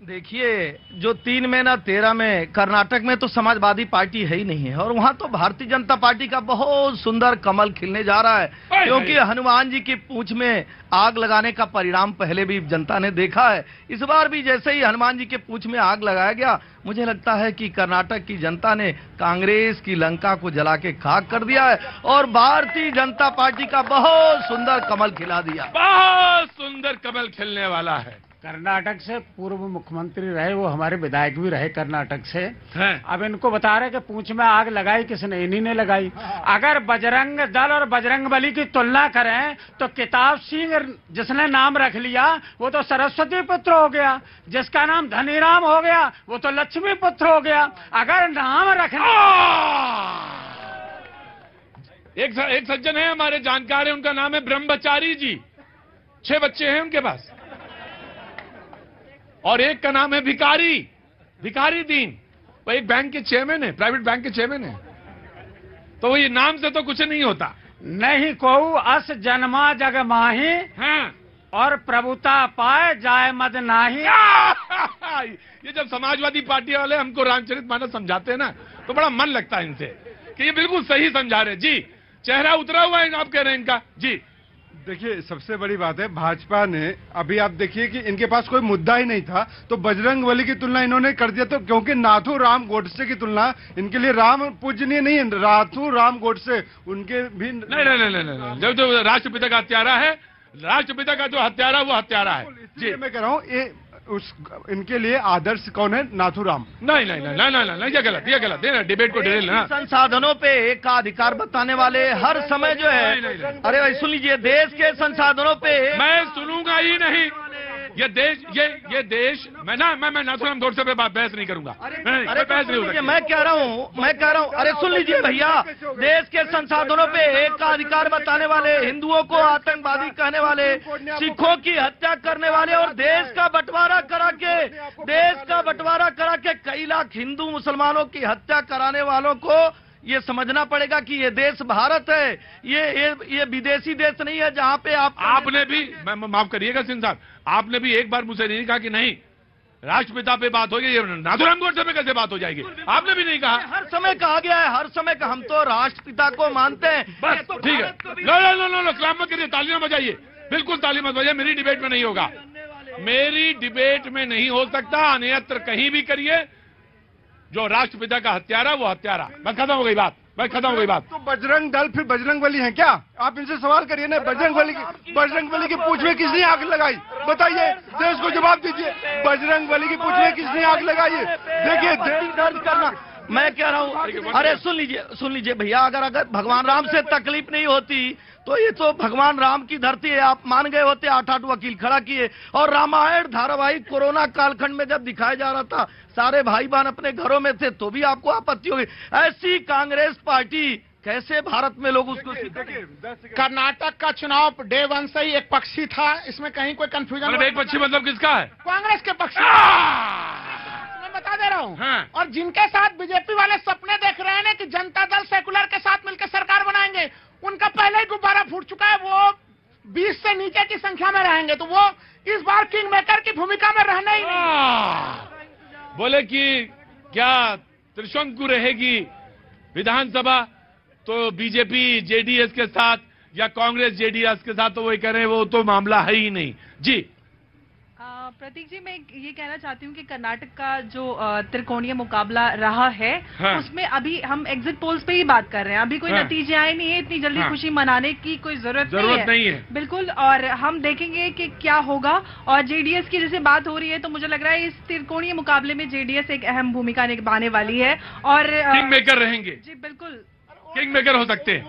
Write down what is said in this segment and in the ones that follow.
देखिए, जो 3 में ना 13 में कर्नाटक में तो समाजवादी पार्टी है ही नहीं है, और वहां तो भारतीय जनता पार्टी का बहुत सुंदर कमल खिलने जा रहा है, क्योंकि हनुमान जी की पूंछ में आग लगाने का परिणाम पहले भी जनता ने देखा है। इस बार भी जैसे ही हनुमान जी के पूंछ में आग लगाया गया, मुझे लगता है कि कर्नाटक की जनता ने कांग्रेस की लंका को जला के खाक कर दिया है और भारतीय जनता पार्टी का बहुत सुंदर कमल खिला दिया। बहुत सुंदर कमल खिलने वाला है। कर्नाटक से पूर्व मुख्यमंत्री रहे, वो हमारे विधायक भी रहे कर्नाटक से। अब इनको बता रहे कि पूंछ में आग लगाई किसने? इन्हीं ने लगाई। अगर बजरंग दल और बजरंग बली की तुलना करें तो किताब सिंह जिसने नाम रख लिया वो तो सरस्वती पुत्र हो गया, जिसका नाम धनीराम हो गया वो तो लक्ष्मी पुत्र हो गया। अगर नाम रखना, एक सज्जन है हमारे जानकार है, उनका नाम है ब्रह्मचारी जी। 6 बच्चे हैं उनके पास, और एक का नाम है भिखारी दीन। वो एक बैंक के चेयरमैन है, प्राइवेट बैंक के चेयरमैन है। तो ये नाम से तो कुछ नहीं होता। नहीं को अस जन्मा जग माही, हाँ। और प्रभुता पाए जाए मद नाही। ये जब समाजवादी पार्टी वाले हमको रामचरितमानस समझाते हैं ना, तो बड़ा मन लगता है इनसे कि ये बिल्कुल सही समझा रहे। जी, चेहरा उतरा हुआ है आप कह रहे हैं इनका। जी देखिए, सबसे बड़ी बात है, भाजपा ने अभी आप देखिए कि इनके पास कोई मुद्दा ही नहीं था, तो बजरंगबली की तुलना इन्होंने कर दिया। तो क्योंकि नाथू राम गोडसे की तुलना, इनके लिए राम पूजनीय नहीं है, नाथू राम गोडसे उनके भी नहीं। जो राष्ट्रपिता का हत्यारा है, राष्ट्रपिता का जो हत्यारा वो हत्यारा है। जी मैं कह रहा हूँ इनके लिए आदर्श कौन है? नाथूराम। नहीं, ये गलत है। डिबेट को डिटेल ना। संसाधनों पे एक का अधिकार बताने वाले हर समय जो है, अरे भाई सुन लीजिए, देश के संसाधनों पे मैं सुनूंगा ही नहीं। ये देश मैं नाथूराम गोडसे पे बहस नहीं करूंगा। अरे बहस नहीं होगी। मैं कह रहा हूँ, अरे सुन लीजिए भैया, देश के संसाधनों पे एक का अधिकार बताने वाले, हिंदुओं को आतंकवादी कहने वाले, सिखों की हत्या करने वाले, और देश का बंटवारा करा के कई लाख हिंदू मुसलमानों की हत्या कराने वालों को ये समझना पड़ेगा कि ये देश भारत है, ये विदेशी देश नहीं है जहां पे आपने भी, माफ करिएगा सिंह साहब, आपने भी एक बार मुझसे नहीं कहा कि नहीं राष्ट्रपिता पे बात होगी, ये नाथूराम गोडसे पे कैसे बात हो जाएगी? आपने भी नहीं कहा। हर समय कहा गया है, हर समय का हम तो राष्ट्रपिता को मानते हैं। बस ठीक है। नो, क्लाम मत करिए, ताली ना बजाइए, बिल्कुल ताली मत बजाइए। मेरी डिबेट में नहीं होगा, मेरी डिबेट में नहीं हो सकता। अन्यत्र कहीं भी करिए, जो राष्ट्रपिता का हत्यारा वो हत्यारा। बस खत्म हो गई बात। तो बजरंग दल फिर बजरंगबली है क्या? आप इनसे सवाल करिए ना। बजरंगबली की पूंछ में किसने आग लगाई? बताइए, देश को जवाब दीजिए। बजरंगबली की पूंछ में किसने आग लगाई है? देखिए, दर्ज करना। मैं कह रहा हूँ, अरे सुन लीजिए भैया, अगर भगवान राम से तकलीफ नहीं होती तो ये तो भगवान राम की धरती है। आप मान गए होते, 8 वकील खड़ा किए, और रामायण धारावाहिक कोरोना कालखंड में जब दिखाया जा रहा था, सारे भाई बहन अपने घरों में थे, तो भी आपको आपत्ति होगी। ऐसी कांग्रेस पार्टी कैसे भारत में लोग उसको? कर्नाटक का चुनाव डे 1 से ही एक पक्षी था, इसमें कहीं कोई कंफ्यूजन? एक पक्षी मतलब किसका है? कांग्रेस के पक्षी। मैं बता दे रहा हूँ। हाँ। और जिनके साथ बीजेपी वाले सपने देख रहे हैं ना कि जनता दल सेकुलर के साथ मिलकर सरकार बनाएंगे, उनका पहले ही गुब्बारा फूट चुका है। वो 20 से नीचे की संख्या में रहेंगे, तो वो इस बार किंग मेकर की भूमिका में रहना ही नहीं। बोले कि क्या त्रिशंकु रहेगी विधानसभा, तो बीजेपी जेडीएस के साथ या कांग्रेस जेडीएस के साथ, तो वो कह रहे हैं वो तो मामला है ही नहीं। जी प्रतीक जी, मैं ये कहना चाहती हूँ कि कर्नाटक का जो त्रिकोणीय मुकाबला रहा है, हाँ। उसमें अभी हम एग्जिट पोल्स पे ही बात कर रहे हैं, अभी कोई हाँ। नतीजे आए नहीं है, इतनी जल्दी खुशी मनाने की कोई जरूरत नहीं है। बिल्कुल, और हम देखेंगे कि क्या होगा। और जेडीएस की जैसे बात हो रही है, तो मुझे लग रहा है इस त्रिकोणीय मुकाबले में जेडीएस एक अहम भूमिका निभाने वाली है और किंग मेकर रहेंगे। जी बिल्कुल, किंग मेकर हो सकते हैं।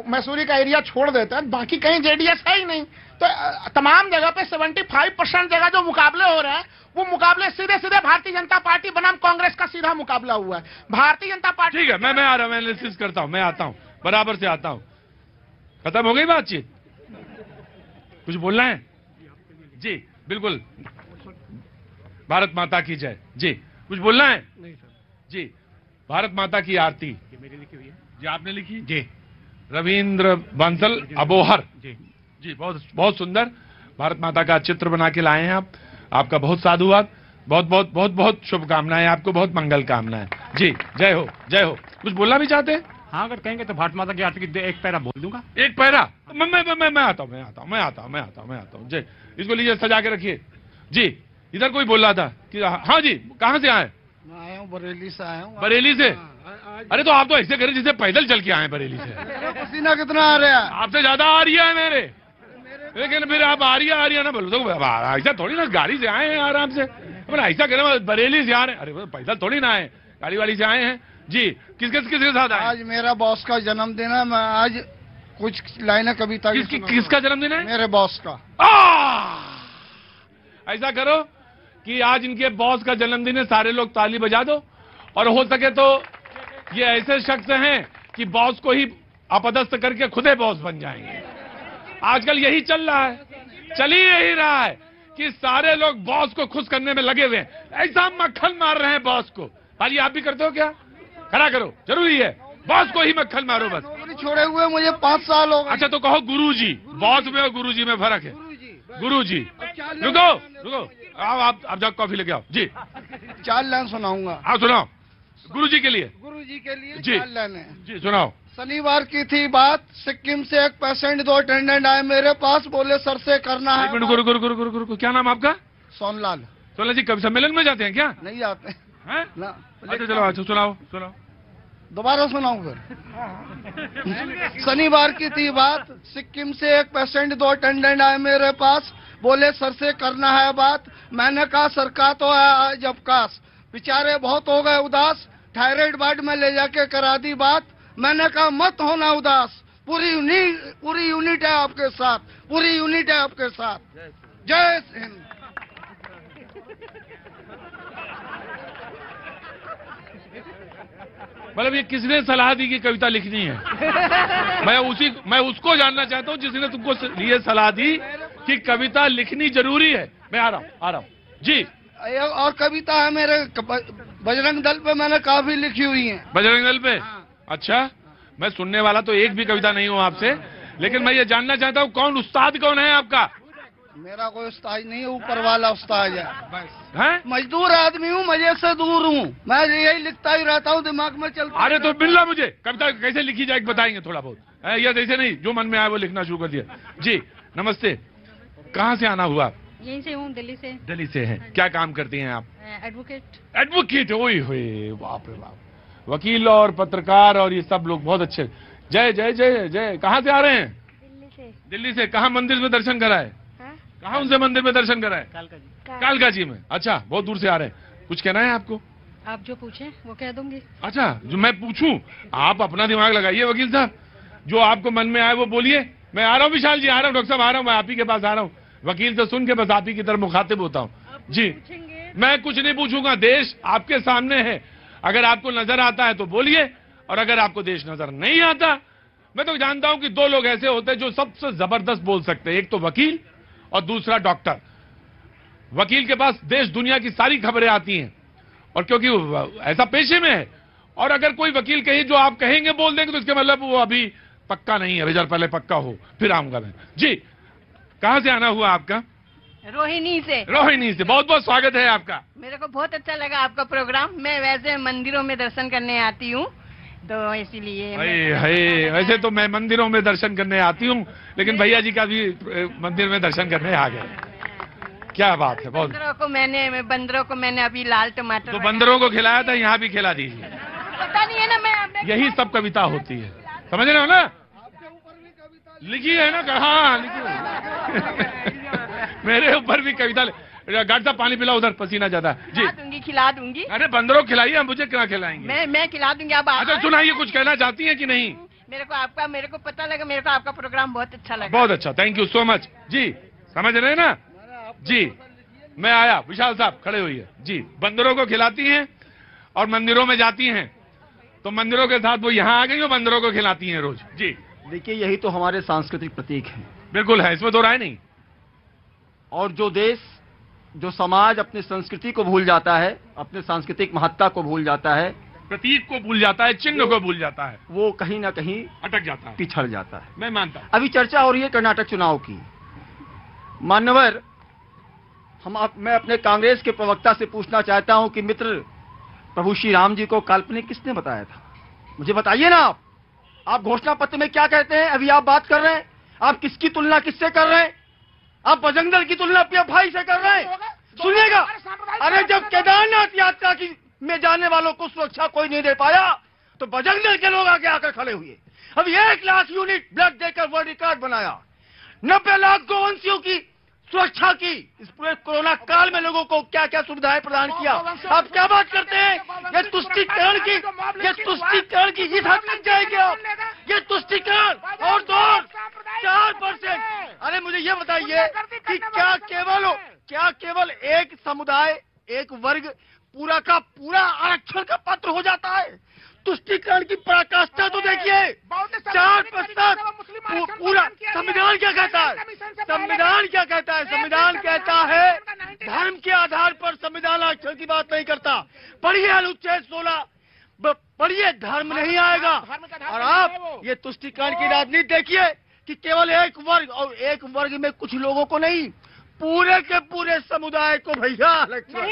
मैसूरी का एरिया छोड़ देता है, बाकी कहीं जेडीएस है ही नहीं, तो तमाम जगह पे 75% जगह जो मुकाबले हो रहे हैं, वो मुकाबले सीधे भारतीय जनता पार्टी बनाम कांग्रेस का सीधा मुकाबला हुआ है। भारतीय जनता पार्टी। ठीक है, मैं आ रहा हूं, मैं एनालिसिस करता हूं, मैं आता हूं, बराबर से आता हूं। खत्म हो गई बातचीत? कुछ बोलना है? जी बिल्कुल, भारत माता की जय। जी कुछ बोलना है? नहीं सर। जी, भारत माता की आरती मेरी लिखी हुई है। जी आपने लिखी? जी, रविंद्र बंसल अबोहर। जी बहुत सुंदर भारत माता का चित्र बना के लाए हैं आप, आपका बहुत साधुवाद। बहुत बहुत बहुत बहुत शुभकामनाएं आपको, बहुत मंगल कामनाएं। जी जय हो जय हो। कुछ बोलना भी चाहते हैं? हाँ, अगर कहेंगे तो भारत माता की आरती की एक पैरा बोल दूंगा। एक पैरा? मैं आता हूँ। जी इसको लीजिए, सजा के रखिए। जी इधर कोई बोल रहा था कि हाँ जी, कहाँ से आए? मैं आया हूँ, बरेली से आया हूँ। बरेली से? अरे तो आप तो ऐसे करें जैसे पैदल चल के आए बरेली से। पसीना कितना आ रहा है? आपसे ज्यादा आ रही है मेरे, लेकिन फिर आप आ रही है ना बोलो तो ऐसा थोड़ी ना, गाड़ी से आए हैं आराम से। ऐसा करें बरेली से आ रहे हैं, अरे पैदल थोड़ी ना आए, गाड़ी वाली से आए हैं। जी किसके साथ आए? आज मेरा बॉस का जन्मदिन है, मैं आज कुछ लाइनें कविता की सुनाऊंगा। किसका जन्मदिन है? मेरे बॉस का। ऐसा करो कि आज इनके बॉस का जन्मदिन है, सारे लोग ताली बजा दो, और हो सके तो ये ऐसे शख्स हैं कि बॉस को ही अपदस्थ करके खुदे बॉस बन जाएंगे। आजकल यही चल रहा है, चल ही यही रहा है कि सारे लोग बॉस को खुश करने में लगे हुए हैं, ऐसा मक्खन मार रहे हैं बॉस को। भाई आप भी करते हो क्या? खड़ा करो, जरूरी है, बॉस को ही मक्खन मारो बस। नौकरी छोड़े हुए मुझे 5 साल हो गए। अच्छा तो कहो गुरुजी, बॉस में और गुरुजी में फर्क है। गुरुजी रुको, आओ आप जाओ कॉफी लेके आओ। जी 4 लाइन सुनाऊंगा। आओ सुनाओ, गुरुजी के लिए। गुरुजी के लिए जी 4 लाइनें। जी सुनाओ। शनिवार की थी बात, सिक्किम से एक पेशेंट 2 अटेंडेंट आए मेरे पास, बोले सर से करना है। एक मिनट, गुरु क्या नाम आपका? सोनलाल। सोनलाल जी कवि सम्मेलन में जाते हैं क्या? नहीं आते हैं? ना। अच्छा चलो, अच्छा सुनाओ। दोबारा सुनाऊं फिर? शनिवार की थी बात, सिक्किम से एक पेशेंट 2 अटेंडेंट आए मेरे पास, बोले सर से करना है बात। मैंने कहा सर का तो है आज अवकाश, बेचारे बहुत हो गए उदास, थायराइड वार्ड में ले जाके करा दी बात। मैंने कहा मत होना उदास, पूरी यूनिट है आपके साथ, पूरी यूनिट है आपके साथ। जय हिंद। मतलब ये किसने सलाह दी कि कविता लिखनी है? मैं उसको जानना चाहता हूँ जिसने तुमको ये सलाह दी कि कविता लिखनी जरूरी है। मैं आ रहा हूँ। जी और कविता है मेरे बजरंग दल पे, मैंने काफी लिखी हुई है। बजरंग दल पे? अच्छा, मैं सुनने वाला तो एक भी कविता नहीं हूँ आपसे, लेकिन मैं ये जानना चाहता हूँ कौन उस्ताद कौन है आपका? मेरा कोई उस्ताद नहीं है, ऊपर वाला उस्ताद है। हैं? मजदूर आदमी हूँ, मजे से दूर हूँ, मैं यही लिखता ही रहता हूँ, दिमाग में चलता। अरे तो मिल रहा मुझे, कविता कैसे लिखी जाए बताएंगे थोड़ा बहुत? या ऐसे नहीं, जो मन में आए वो लिखना शुरू कर दिया। जी नमस्ते, कहाँ से आना हुआ? यहीं से हूँ, दिल्ली से। दिल्ली से हैं, क्या काम करती हैं आप? एडवोकेट। ओए होए, बाप रे बाप, वकील और पत्रकार और ये सब लोग बहुत अच्छे। जय जय जय जय। कहाँ से आ रहे हैं? दिल्ली से। कहाँ मंदिर में दर्शन कराए? कहाँ उनसे मंदिर में दर्शन कराए? कालका जी में। अच्छा, बहुत दूर से आ रहे हैं, कुछ कहना है आपको? आप जो पूछें वो कह दूंगी। अच्छा, जो मैं पूछूं? आप अपना दिमाग लगाइए वकील साहब, जो आपको मन में आए वो बोलिए। मैं आ रहा हूँ विशाल जी, आ रहा हूँ, डॉक्टर साहब आ रहा हूँ, मैं आप ही के पास आ रहा हूँ। वकील से सुन के बस आप ही की तरफ मुखातिब होता हूँ। जी मैं कुछ नहीं पूछूंगा, देश आपके सामने है, अगर आपको नजर आता है तो बोलिए, और अगर आपको देश नजर नहीं आता, मैं तो जानता हूं कि 2 लोग ऐसे होते हैं जो सबसे जबरदस्त बोल सकते हैं, एक तो वकील और दूसरा डॉक्टर। वकील के पास देश दुनिया की सारी खबरें आती हैं, और क्योंकि वो ऐसा पेशे में है, और अगर कोई वकील कहे जो आप कहेंगे बोल देंगे तो इसके मतलब वो अभी पक्का नहीं है, रिजल्ट पहले पक्का हो फिर आऊंगा मैं। जी कहां से आना हुआ आपका? रोहिणी से। रोहिणी से, बहुत बहुत स्वागत है आपका। मेरे को बहुत अच्छा लगा आपका प्रोग्राम। मैं वैसे मंदिरों में दर्शन करने आती हूँ, तो इसीलिए वैसे तो मैं मंदिरों में दर्शन करने आती हूँ, लेकिन भैया जी का भी मंदिर में दर्शन करने आ गए। क्या बात है। बहुत बंदरों को मैंने अभी लाल टमाटर तो बंदरों को खिलाया था, यहाँ भी खिला दीजिए। पता नहीं है ना, मैं यही सब कविता होती है, समझ रहे हो ना? लिखी है ना? हाँ लिखी। मेरे ऊपर भी कविता। गार्ड साहब पानी पिलाओ, उधर पसीना ज्यादा। जी खिला दूंगी। अरे बंदरों खिलाइए, मुझे क्या खिलाएंगे? मैं खिला दूंगी। आप अच्छा सुनाइए, कुछ कहना चाहती हैं कि नहीं? मेरे को पता लगा, मेरे को आपका प्रोग्राम बहुत अच्छा लगा। बहुत अच्छा, थैंक यू सो मच। जी समझ रहे हैं ना? जी मैं आया, विशाल साहब खड़े हुई है। जी बंदरों को खिलाती हैं और मंदिरों में जाती हैं, तो मंदिरों के साथ वो यहाँ आ गई और बंदरों को खिलाती हैं रोज। जी देखिए यही तो हमारे सांस्कृतिक प्रतीक हैं। बिल्कुल है, इसमें दो राय नहीं। और जो देश, जो समाज अपनी संस्कृति को भूल जाता है, अपने सांस्कृतिक महत्ता को भूल जाता है, प्रतीक को भूल जाता है, चिन्ह को भूल जाता है, वो कहीं ना कहीं अटक जाता है, पिछड़ जाता है। मैं मानता हूं। अभी चर्चा हो रही है कर्नाटक चुनाव की। मान्यवर मैं अपने कांग्रेस के प्रवक्ता से पूछना चाहता हूं कि मित्र, प्रभु श्री राम जी को काल्पनिक किसने बताया था? मुझे बताइए ना। आप घोषणा पत्र में क्या कहते हैं? अभी आप बात कर रहे हैं, आप किसकी तुलना किससे कर रहे हैं? आप बजरंग दल की तुलना अपने भाई से कर रहे हैं। सुनिएगा, अरे जब केदारनाथ यात्रा की में जाने वालों को सुरक्षा कोई नहीं दे पाया तो बजरंग दल के लोग आगे आकर खड़े हुए। अभी 1 लाख यूनिट ब्लड देकर वर्ल्ड रिकॉर्ड बनाया, 90 लाख गोवंशियों की सुरक्षा की। इस पूरे कोरोना काल में लोगों को क्या क्या सुविधाएं प्रदान किया। आप क्या बात करते हैं? ये तुष्टीकरण की इस हद तक जाएगी आप? ये तुष्टीकरण और 4%। अरे मुझे ये बताइए कि क्या केवल एक समुदाय, एक वर्ग पूरा का पूरा आरक्षण का पात्र हो जाता है? तुष्टीकरण की पराकाष्ठा तो देखिए। 4% पूरा। संविधान क्या कहता है? संविधान क्या कहता है? संविधान कहता है धर्म के आधार पर संविधान आरक्षण की बात नहीं करता। पढ़िए अनुच्छेद 16, पढ़िए, धर्म नहीं आएगा। और आप ये तुष्टीकरण की राजनीति देखिए कि केवल एक वर्ग, और एक वर्ग में कुछ लोगों को नहीं, पूरे के पूरे समुदाय को भैया आरक्षण।